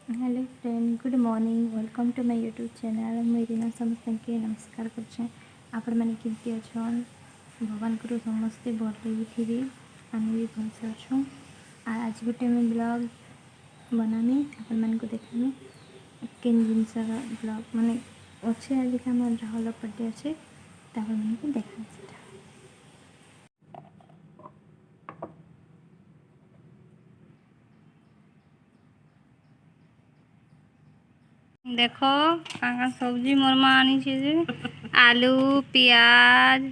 Hello friend good morning welcome to my YouTube channel मुझे समस्त के नमस्कार कर आपण मैंने केमती अच्छन भगवान को समस्ते भल थे आम भी भलसे अच्छुँ आज गोटे मुझे ब्लॉग बनामी आपण मानक देखामी केन जिनस ब्लॉग माने अच्छे आज आम राहुल बर्थडे अच्छे तापर मानक देखा देखो काका सब्जी मोरमा आनी जे आलू प्याज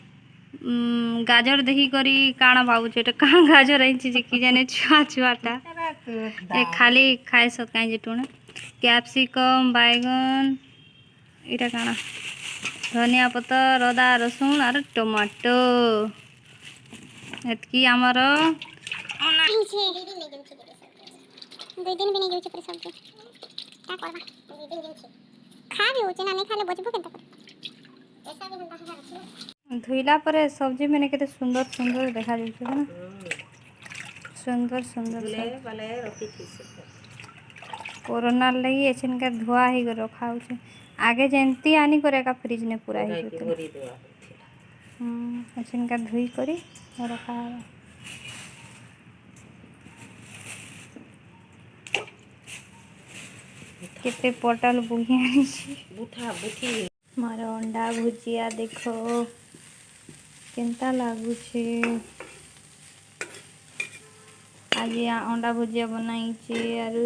गाजर देखी करी काना भावुछ एटा का गाजर आई जे कि जाने छुआ छुआटा ए खाली खाए सत काई जेटुना कैप्सिकम बैगन इटा काना धनिया पत्तर अदा रसुन और टमाटो एतकी आमर दुई दिन भी नहीं गेउछे पर सब्जी का करबा दुई दिन गेउछे खा भी होचे ना नहीं खाले बचबो केनता कर ऐसा भी हंता है धुइला पर सब्जी मैंने केते सुंदर सुंदर देखा जाउछे ना सुंदर सुंदर सब वाले रखी थी कोरोना लगी एछन का धुआ ही रखा होचे आगे जेंती आनी करे का फ्रिज ने पूरा ही होते एछन का धुई करी रखा केते पटल बुही आनी बुठा बुठी मार अंडा भुजिया देखो केनता लागुछे आज अंडा भुजिया बनाई और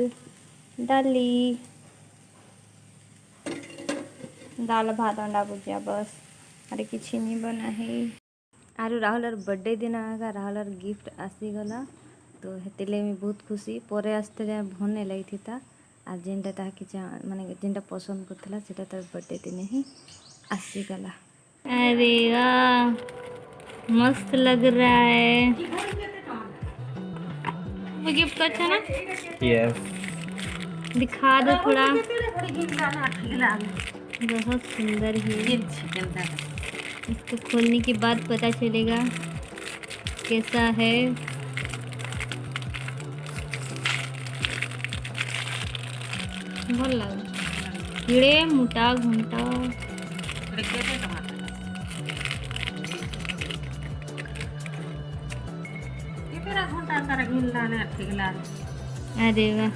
डाली दाल भात अंडा भुजिया बस अरे किसी नहीं बना है आरु राहुल बर्थडे दिन आगा राहुल गिफ्ट आसीगला तो हेतिले मैं बहुत खुशी पर आसते भने लगी था आ जेनटा ताकि माने जेनटा पसंद करथला सेटा तार बर्थडे दिन ही आसीगला। अरे वाह मस्त लग रहा है वो गिफ्ट अच्छा ना यस दिखा दो थोड़ा बहुत सुंदर है इसको खोलने के बाद पता चलेगा कैसा है भल लगे कीड़े मोटा घुंटा अरे वाह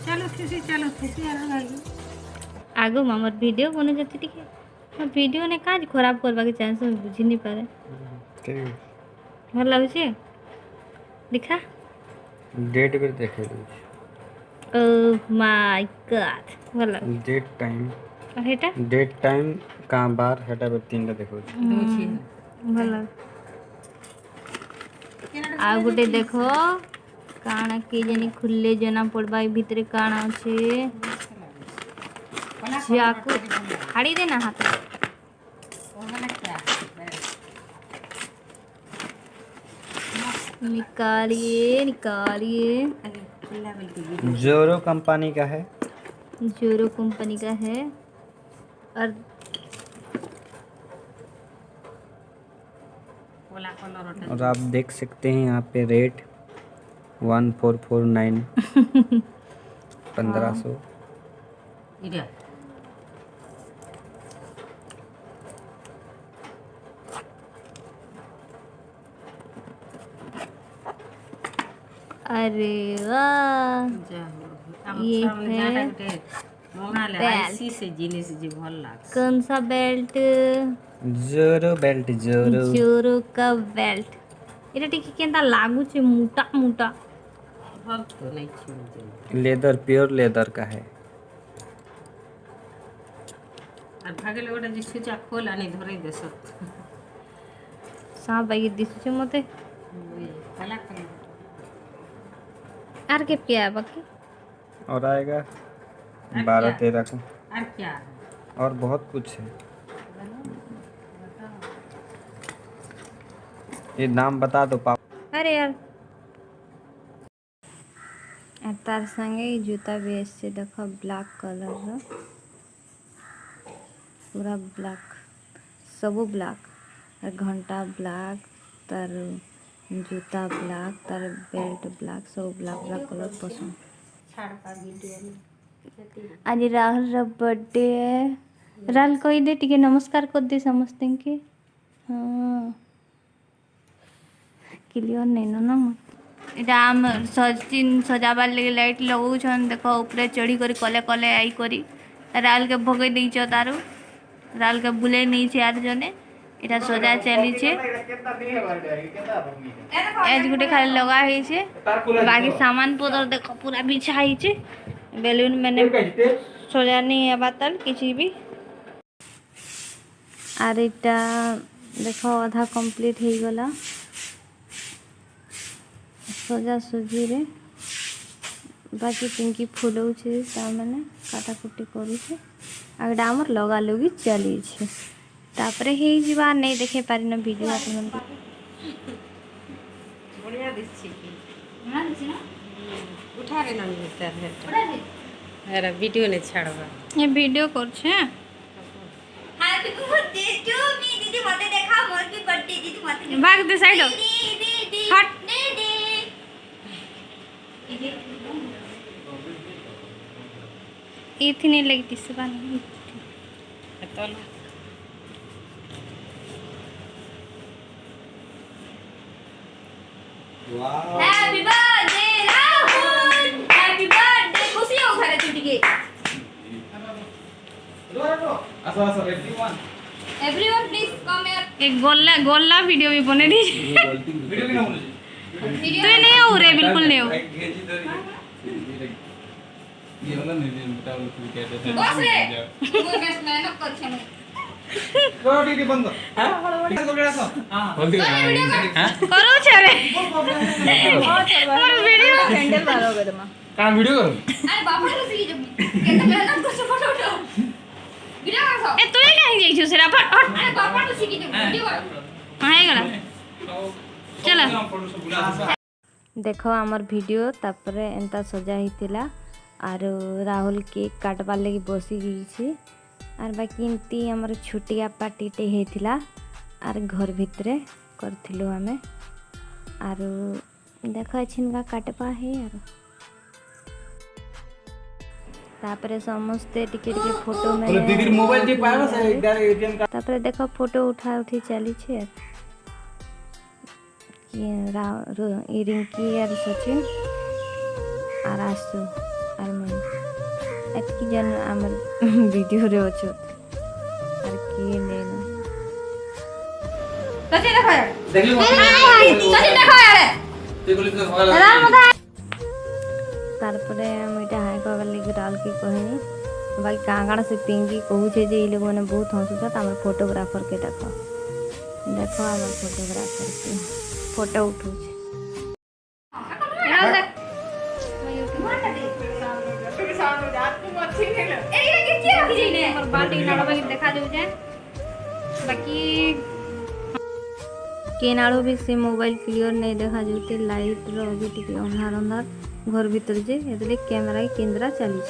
चलो खुशी आगो मामर वीडियो बने जाती टिके वीडियो ने काज खराब करबा के चांस हम बुझी नहीं पारे भल लागुचे दिखा डेट भी देखे ओह माय गॉड भल डेट टाइम हेटा डेट टाइम का बार हेटा पे तीनटा देखो भल आ गोटे देखो काना के जानी खुले जना पड़बा भीतर काना अच्छे चाकू हाड़ी देना हाथ निकालिए निकालिए जोरो कंपनी का है जोरो कंपनी का है और और आप देख सकते हैं यहाँ पे रेट 1449 1500 अरे वाह ये है बेल्ट से जिनिस जी भल लाग कौन सा बेल्ट जोरो बेल्ट जोरो जोरो का बेल्ट এটা টিকে কেনতা লাগুছে মোটা মোটা भग तो नहीं छी लेदर प्योर लेदर का है और भागले गोटा जे सुचा खोल आनी धरे देसत সাপ বাইকে দিছে মতে कला कला আর কে পিয়া বাকি और आएगा 12-13 को और क्या और बहुत कुछ है ये नाम बता दो पापा अरे यार तार संगे जूता भी एसছে देखो ब्लैक कलर रो पूरा ब्लैक सब ब्लैक घंटा ब्लैक तार जूता ब्लैक तार बेल्ट ब्लैक सब ब्लैक ब्लैक कलर पसंद। छाड़पा वीडियो में आज राहुल बर्थडे है। राहुल कही दे टिके नमस्कार कर दे समस्त के। हाँ क्लियर नहीं ना इटा आम सजाबार लगे लाइट लगाउछन देख ऊपर चढ़ी कर कले कले आई करी राहुल के भगई देइछ तारू राहुल के बुले नहीं छे आठ जने इटा सजा चली छे एज गुटे खाली लगा ही छे बाकी सामान पतर देखो पूरा बिछा ही छे बेलून मैंने सजा नहीं है बातल किसी भी आर इटा देखो आधा कंप्लीट हो गला सजा सुजी रे बाकी पिंकी फुलौ छे तामने काटाकुटी करू छे आगडा हमर लगा लगी चली छे तापरे हे जीवा नहीं देखे पारी न वीडियो आपन बढ़िया दिसछि की ना दिसी ना उठा रे ना मिस्टर है अरे वीडियो ने छाड़बा ये वीडियो कर छे हैप्पी बर्थडे टू मी दीदी मते देखा मोर भी बर्थडे दीदी मते भाग दे साइड हट इतनी लगती से बानी तो happy birthday Rahul happy birthday खुशी हो घरे छुट्टी के एवरीवन प्लीज कम हियर एक गोल्ला गोल्ला वीडियो भी बने दी वीडियो की ना बोलो जी तो नहीं हो रे बिल्कुल नहीं हो ये वाला नहीं बेटा वो तू कहते थे बस रे वो मैं मेहनत कर छे रोटी की बंद हां तो बेटा सो हां बोल दे हां करो छरे और वीडियो हैंडल मारो बेदमा का वीडियो करो अरे बाबा को सीखी जब केते मेहनत कर फोटो उठाओ वीडियो कर ए तू कहीं जाई छु सेरा फट अरे बाबा को सीखी जब वीडियो कर हां गला चलो देखो आमर वीडियो तापरे एंता सजा हितिला आर राहुल केक काटबार लगी बसी गई आर बाकी इनती आमर छुटिया पार्टीटे होता आर घर भितरे करथिलु आमे आर देखो छिनका काटबा है आर तापरे समस्ते टिके टिके फोटो में दीदी मोबाइल जे पायो से इधर एटीएम का तापरे देखो फोटो उठा उठी चली छे कि रिंकी आर सचिन आर आसु आर मैं एतकी जन आमर वीडियो रे अछो आर की नेनो सचिन देखो यार देख ली सचिन देखो यार ते बोले तो वाला तारपरे हम इटा हाय कहबा लगी डाल के कहनी बाकी कांगड़ा से पिंगी कहू छे जे इ लोग ने बहुत हंसुता हमर फोटोग्राफर के देखो देखो हमर फोटोग्राफर के फोटो उठू छे बाकी केनाड़ो भी से मोबाइल क्लियर नहीं देखा जाते लाइट रही टिके अंधार अंधार घर भीतर जे एतले कैमरा के केंद्रा चली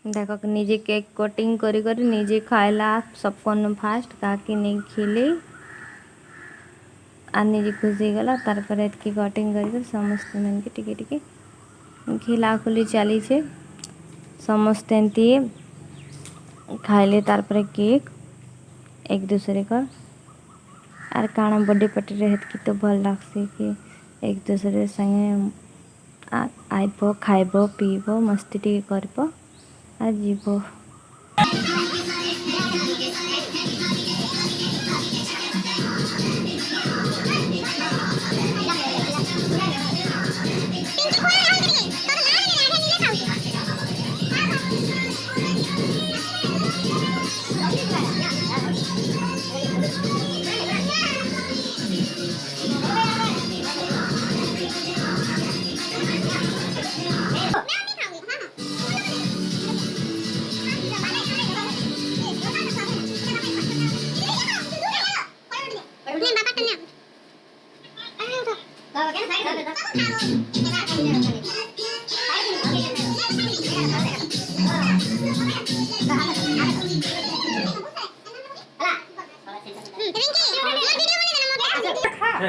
देखो निजे केक कटिंग करी करी निजे खाइला सबको फास्ट काकी नहीं खिले आ निजे खुशी गला तार पर एतकी कटिंग करी कर समस्त मन के टिके टिके खिला खुली चली छे समस्त एंती खाइले तार पर केक एक दूसरे का आर काना बर्थडे पार्टी रहत की तो भल लागसे कि एक दूसरे संगे आइबो खाइबो पीबो मस्ती टिके करबो आ जीवो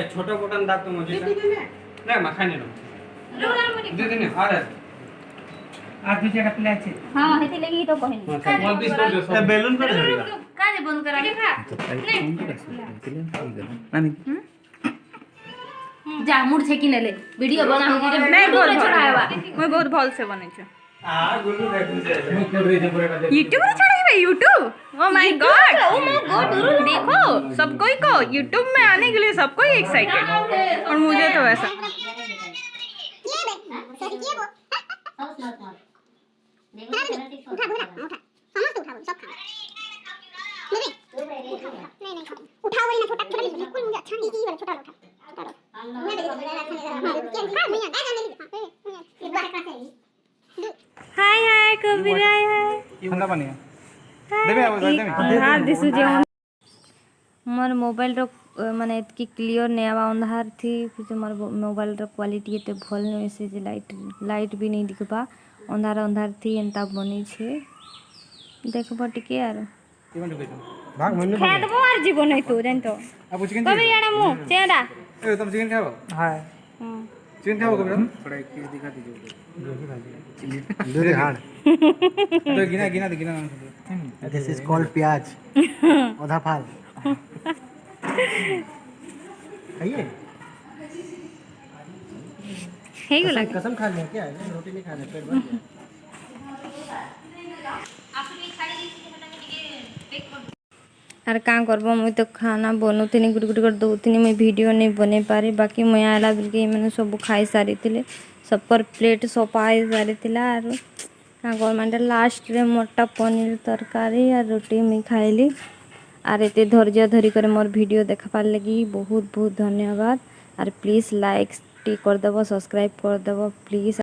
छोटा बटन दाब तो मुझे नहीं मखाने लो दे देने आ रहा आज भी जगह प्ले अच्छे हां हेती लगी तो कहनी बेलून पर धरिया का जे बंद करा जा मुड़ छेकी नेले वीडियो बना हम जे नहीं बोल छोड़ावा मैं बहुत भल से बनै छ आ गुल्लू देखू से मुख कर रही है पूरे का यूट्यूब में चढ़ाई भाई यूट्यूब ओ माय गॉड देखो सब कोई को यूट्यूब में आने के लिए सब कोई एक्साइटेड और मुझे तो ऐसा ये बे सही किए वो उठा उठा उठा समझ उठा सब खा नहीं नहीं उठा वही ना छोटा छोटा बिल्कुल मुझे अच्छा नहीं ये वाला छोटा उठा मैं देखो मेरा अच्छा नहीं रहा क्या खा भैया आ जाने दे एक बार का से हाय हाय कबीर हाय हाय ठंडा पानी है देबे आ देबे हां दिसु जे मोर मोबाइल रो माने इतकी क्लियर ने आवा अंधार थी फिर मोर मोबाइल रो क्वालिटी एते भल नै से जे लाइट भी नहीं दिखबा अंधार अंधार थी एंता बनी छे देखबो टिके आरो भाग मन खा दबो आर जीवन नै तो जान तो अब चिकन कबीर याडा मु चेहरा ए तुम चिकन खाओ हां चिकन खाओ कबीर थोड़ा एक पीस दिखा दीजिए दूर हाड़ तो गिना गिना दे गिना This is called प्याज आधा फाल खाइए हे गला कसम खा लिया क्या रोटी नहीं खाने पेट भर गया आर का करबो मुई तो खाना बनौथिनी गुट गुट कर दउथिनी मैं वीडियो नहीं बने पारी बाकी मैं आला बिलके मैंने सब खाई सारी थिले सब पर प्लेट सफाई सारी थिला आर का गवर्नमेंट लास्ट रे मोटा पनीर तरकारी और रोटी मैं खाइली आर एते धैर्य धरी कर मोर वीडियो देखबार लगी बहुत बहुत धन्यवाद आर प्लीज लाइक टी कर देबो सब्सक्राइब कर देबो प्लीज।